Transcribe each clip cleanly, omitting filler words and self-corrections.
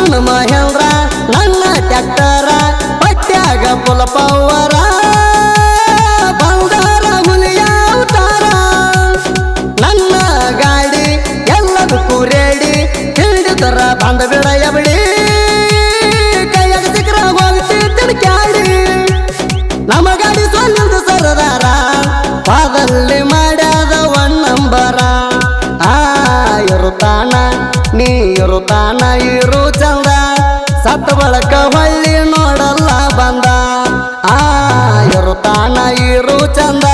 ಅರ್ಜುನ ಮಹೇಂದ್ರ ನನ್ನ ಟ್ಯಾಕ್ಟರ ಪಟ್ಯಾಗ ಪುಲ ಪವರ ಬಂಗಾರ ಹುಲಿಯ ಅವತಾರ ನನ್ನ ಗಾಡಿ ಎಲ್ಲದಕ್ಕೂ ರೇಡಿ ಹಿಡಿದರ ಬಂದ ಬಿಡಯ ಬಿಡಿ ಕೈಯಾಗ ಸಿಕ್ರ ಹೋಗ್ತಿದ್ದ ಕ್ಯಾಡಿ ನಮ್ಮ ಗಾಡಿ ಸೊಲ್ಲಿದ ಸರದಾರ ಪಾದಲ್ಲಿ ಮಾಡ್ಯಾದ ನಂಬರ ಇರುತ್ತಾನ ನೀ ಇರುತ್ತಾನ ಇರು ಚಂದ ಸತ್ತ ಬಳಕ ಹೊಳ್ಳಿ ನೋಡಲ್ಲ ಬಂದ ಇರುತ್ತಾನ ಇರು ಚಂದ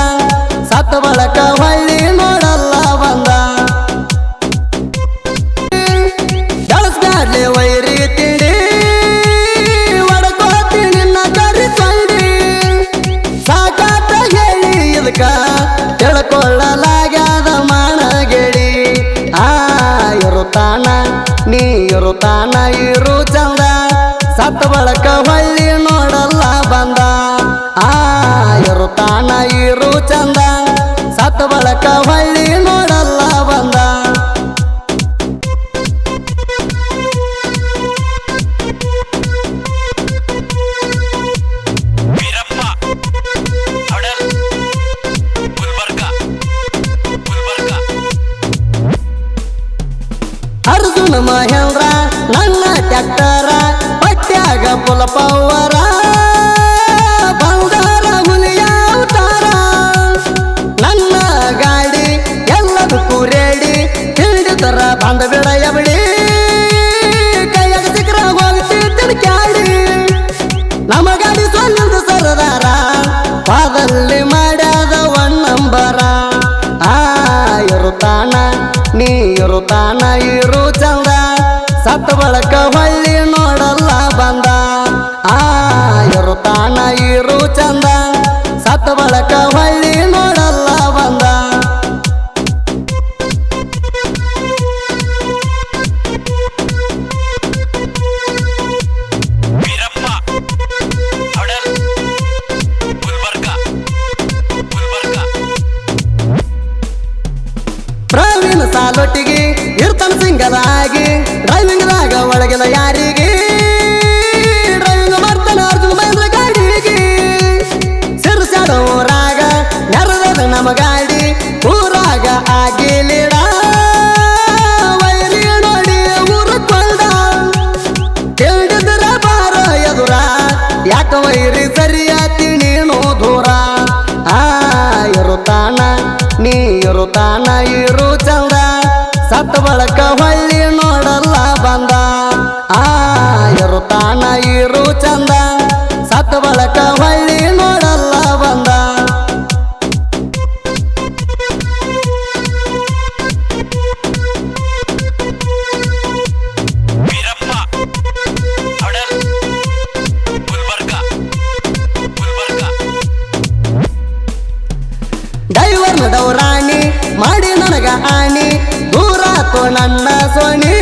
ಸತ್ತ ಬಳಕ ಹೊಳ್ಳಿ ನೋಡಲ್ಲ ಬಂದ ಬಳಸ್ಬ್ಯಾಡ್ಲಿ ವೈರಿ ತಿಂಡಿ ಒಡಕೋತಿ ನಿನ್ನ ಕರಿಸಂಡಿ ಸಾಕಾತ ಹೇಳಿ ಇದಕ್ಕ ತಿಳ್ಕೊಳ್ಳಲಾಗ್ಯಾದ ಮಾನಗೆಡಿ ಇರುತ್ತಾನ ನೀ ಇರುತ್ತಾನ ಇರು ಚಂದ ಸತ್ತ ಬಳಕ ಹೊಳ್ಳಿ ನೋಡಲ್ಲ ಬಂದ ಇರುತ್ತಾನ ಇರು ಚಂದ ಸತ್ತ ಬಳಕ ಹೊಳ್ಳಿ ನೋಡಲ್ಲ ಬಂದ ಅರ್ಜುನ ಮಹೇಂದ್ರ ನನ್ನ ಟ್ಯಾಕ್ಟರ ಪಟ್ಯಾಗ ಪುಲ ಪವರ ಬಂಗಾರ ಹುಲಿಯ ಅವತಾರ ನನ್ನ ಗಾಡಿ ಎಲ್ಲದಕ್ಕೂ ರೇಡಿ ಹಿಡಿದರ ಬಂದ ಬಿಡಯ ಬಿಡಿ ಕೈಯಾಗ ಸಿಕ್ರ ಹೋಗ್ತಿದ್ದ ಕ್ಯಾಡಿ ನಮ್ಮ ಗಾಡಿ ಸೊಲ್ಲಿದ ಸರದಾರ ಪಾದಲ್ಲಿ ಮಾಡ್ಯಾದ ನಂಬರ ಇರುತ್ತಾನ ನೀ ಇರುತ್ತಾನ ಇರು ಚಂದ ಸತ್ತ ಬಳಕ ಹೊಳ್ಳಿ ನೋಡಲ್ಲ ಬಂದ ಇರುತ್ತಾನ ಇರು ಚಂದ ಸತ್ತ ಬಳಕ ಹೊಳ್ಳಿ ನೋಡಲ್ಲ ಬಂದ ಪ್ರವೀಣ್ ಸಾಲೊಟ್ಟಿಗೆ ಇರ್ತಾನ ಸಿಂಗಲಾಗಿ ಡ್ರೈವಿಂಗ್ದಾಗ ಒಳಗಿನ ಯಾರಿಗೆ ಡ್ರೈವಿಂಗ್ ಮಾಡ್ತಾನ ಅರ್ಜುನ ಮಹೇಂದ್ರ ಗಾಡಿಗೆ ಸಿರ್ಸಾಡೋ ಊರಾಗ ನೆರದದ ನಮ್ಮ ಗಾಡಿ ಊರಾಗ ಆಗಿಲಿಡ ವೈರಿ ನೋಡಿ ಊರಕೊಂಡ ತಿಳಿದಿದ್ರ ಬಾರ ಎದುರ ಯಾಕ ವೈರಿ ಸರಿಯಾತಿ ನೀನು ದೂರ ಇರುತ್ತಾನ ನೀ ಇರುತ್ತಾನ ಇರು ಚಂದ ಸತ್ತ ಬಳಕ ಹೊಳ್ಳಿ ನೋಡಲ್ಲ ಬಂದ ಇರುತ್ತಾನ ಇರು ಚಂದ ಸತ್ತ ಬಳಕ ಹೊಳ್ಳಿ ನೋಡಲ್ಲ ಬಂದ ಡೈವರ್ನ ಡೌರಾಣಿ ಮಾಡಿ ನನಗ ಆಣಿ ದೂರಾತು ನನ್ನ ಸೋಣಿ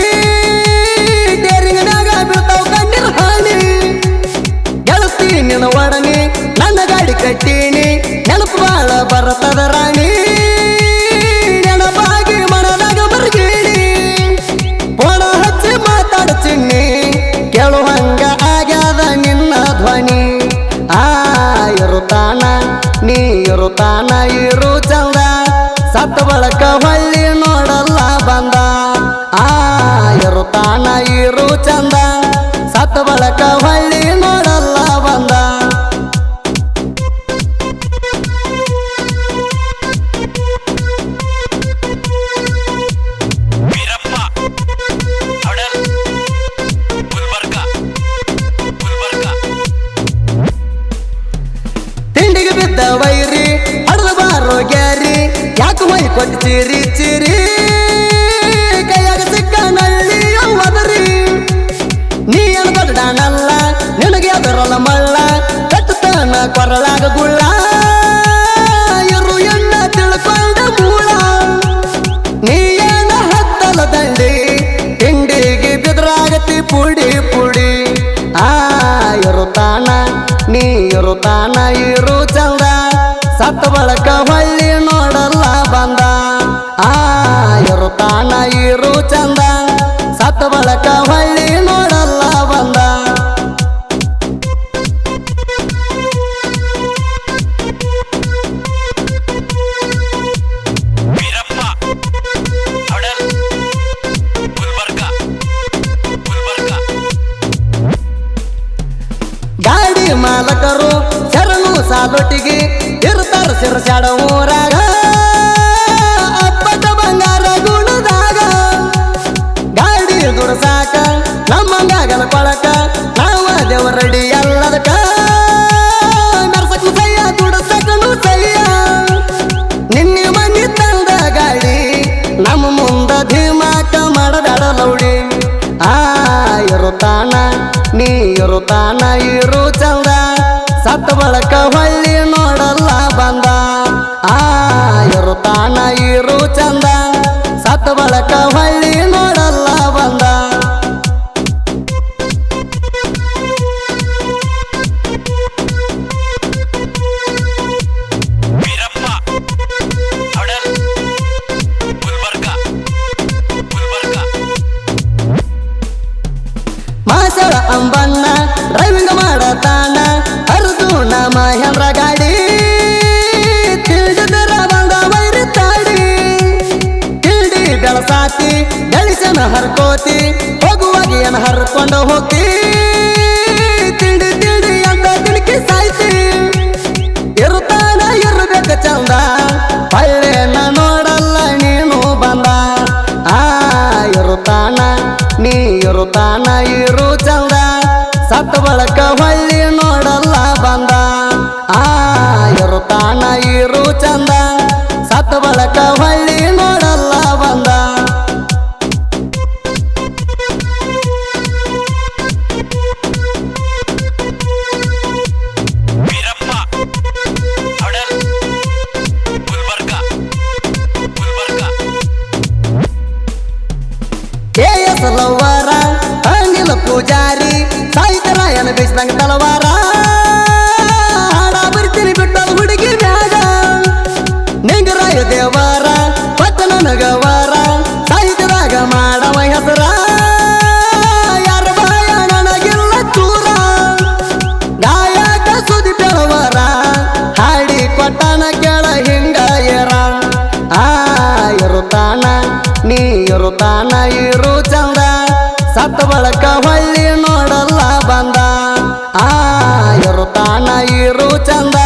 ಡೇರಿಂಗ್ನಾಗ ಬೀಳ್ತಾವ ಕಣ್ಣೀರ್ ಹಾನಿ ಗೆಳತಿ ನಿನ್ನ ಒಡನಿ ನನ್ನ ಗಾಡಿ ಕಟ್ಟೀನಿ ನೆನಪು ಬಾಳ ಬರ್ತದ ರಾಣಿ ನೆನಪಾಗಿ ಮನದಾಗ ಮರ್ಗೀನಿ ಪೋಣ ಹಚ್ಚಿ ಮಾತಾಡ ಚಿನ್ನಿ ಕೇಳುವಂಗ ಆಗ್ಯಾದ ನಿನ್ನ ಧ್ವನಿ ಇರುತ್ತಾನ ನೀ ಇರುತ್ತಾನ ಇರು ಚಂದ ಸತ್ತ ಬಳಕ ಹೊಳ್ಳಿ ನೋಡಲ್ಲ ಬಂದ ಇರುತ್ತಾನ ಇರು ಚಂದ ಸತ್ತ ಬಳಕ ಹೊಳ್ಳಿ ನೋಡಲ್ಲ ಬಂದ ತಿಂಡಿಗೆ ಬಿದ್ದ ವೈರಿ ಹಡದ ಬಾರೋ ಗ್ಯಾರಿ ಯಾಕೆ ಮೈ ಕೊಟ್ಟು ಚಿರಿ ಚಿರಿ ಕೈಯಾಗ ಸಿಕ್ಕ ನಳ್ಳಿ ಅವದರಿ ನೀ ಏನು ದೊಡ್ಡನಲ್ಲ ನಿನಗೆ ಅದರಲ್ಲ ಮಳ್ಳ ಕಟ್ಟತಾನ ಕೊರಳಾಗ ಗುಳ್ಳ ಇರು ಎಣ್ಣ ತಿಳ್ಕೊಂಡ ಮೂಳ ನೀ ಏನ ಹತ್ತಲ ದಂಡಿ ತಿಂಡಿಗೆ ಬಿದ್ರಾಗತಿ ಪುಡಿ ಪುಡಿ ಇರುತ್ತಾನ ನೀ ಇರುತ್ತಾನ ಇರು ಚಂದ ಸತ್ತ ಬಳಕ ಹೊಳ್ಳಿ ನೋಡಲ್ಲ ಬಂದ ಇರುತ್ತಾನ ಇರು ಚಂದ ಸತ್ತ ಬಳಕ ಹೊಳ್ಳಿ ನೋಡಲ್ಲ ಸಾಲೊಟ್ಟಿಗೆ ಇರ್ತಾರ ಸಿರಸ್ಯಾಡ ಊರಾಗ ಅಪ್ಪಟ ಬಂಗಾರ ಗುಣದಾಗ ಗಾಡಿ ದುಡಸಾಕ ನಮ್ಮಂಗಾಗಲ ಕೊಳಕ ನಾವ ದೇವರಡಿ ಎಲ್ಲದಕ್ಕ ಮೆರ್ಸಕು ಸಯ್ಯ ದುಡಸಕನು ಸಯ್ಯ ನಿನ್ನೆ ಮನಿ ತಂದ ಗಾಡಿ ನಮ್ಮ ಮುಂದ ಧೀಮಾಕ ಮಾಡಬೇಡ ಲೌಡಿ ಇರುತ್ತಾನ ನೀ ಇರುತ್ತಾನ ಇರು ಚಂದ ಸತ್ತ ಬಳಕ ಹೊಳ್ಳಿ ನೋಡಲ್ಲ ಬಂದ ಇರುತ್ತಾನ ಇರು ಚಂದ ಸತ್ತ ಬಳಕ ಹೊಳ್ಳಿ ನೋಡಲ್ಲ ಬಂದ ಮಾಸಳ ಅಂಬಣ್ಣ ಡ್ರೈವಿಂಗ್ ಮಾಡತಾನ ಅರ್ಜುನ ಮಹೇಂದ್ರ ಗಾಡಿ ತಿಳಿದರ ಬಂದ ವೈರಿ ತಾಡಿ ತಿಳಿ ಬೆಳಸಾತಿ ಬೆಳೆಸನ ಹರ್ಕೋತಿ ಹೋಗುವಾಗ ಏನ ಹರ್ಕೊಂಡು ಹೋಗ್ತಿ ತಿಂಡಿ ತಿಂಡಿ ಅಂತ ತಿಣಕಿ ಸಾಯ್ತಿ ಇರುತ್ತಾನ ಇರ್ಬೇಕ ಚಂದ ಪಳ್ಳೆನ ನೋಡಲ್ಲ ನೀನು ಬಂದ ಇರುತ್ತಾನ ನೀ ಇರುತ್ತಾನ ಇರು ಚಂದ ಸತ್ತ ಬಳಕ ಹೊಳ್ಳಿ ನೋಡಲ್ಲ ಬಂದ ಇರುತ್ತಾನ ಇರು ಚಂದ ಸತ್ತ ಬಳಕ ಹೊಳ್ಳಿ ನೋಡಲ್ಲ ಬಂದ ಲವ್ವಾರ ಅನಿಲ ಪೂಜಾರಿ ಸಾಹಿತ್ಯರಾಯನ ಬೇಯಿಸಿದಂಗ ತಲವಾರ ಹಾಡ ಬರ್ತೀನಿ ಬಿಟ್ಟದ ಹುಡುಗಿ ಮ್ಯಾಗ ನಿಂಗರಾಯ ದೇವರ ಪಟ್ಟಣ ನಗವಾರ ಸಾಹಿತ್ಯರಾಗ ಮಾಡವ ಹೆಸರ ಯಾರ ಬಾಯ ನನಗಿಲ್ಲ ಚೂರ ಗಾಯಕ ಸುದಿ ಬೆಳವರ ಹಾಡಿ ಕೊಟ್ಟನ ಕೆಳ ಹಿಂಗ ಏರ ಇರುತ್ತಾನ ನೀ ಇರುತ್ತಾನ ಇರು ಚಂದ ಸತ್ತ ಬಳಕ ಹೊಳ್ಳಿ ನೋಡಲ್ಲ ಬಂದ ಇರುತ್ತಾನ ಇರು ಚಂದ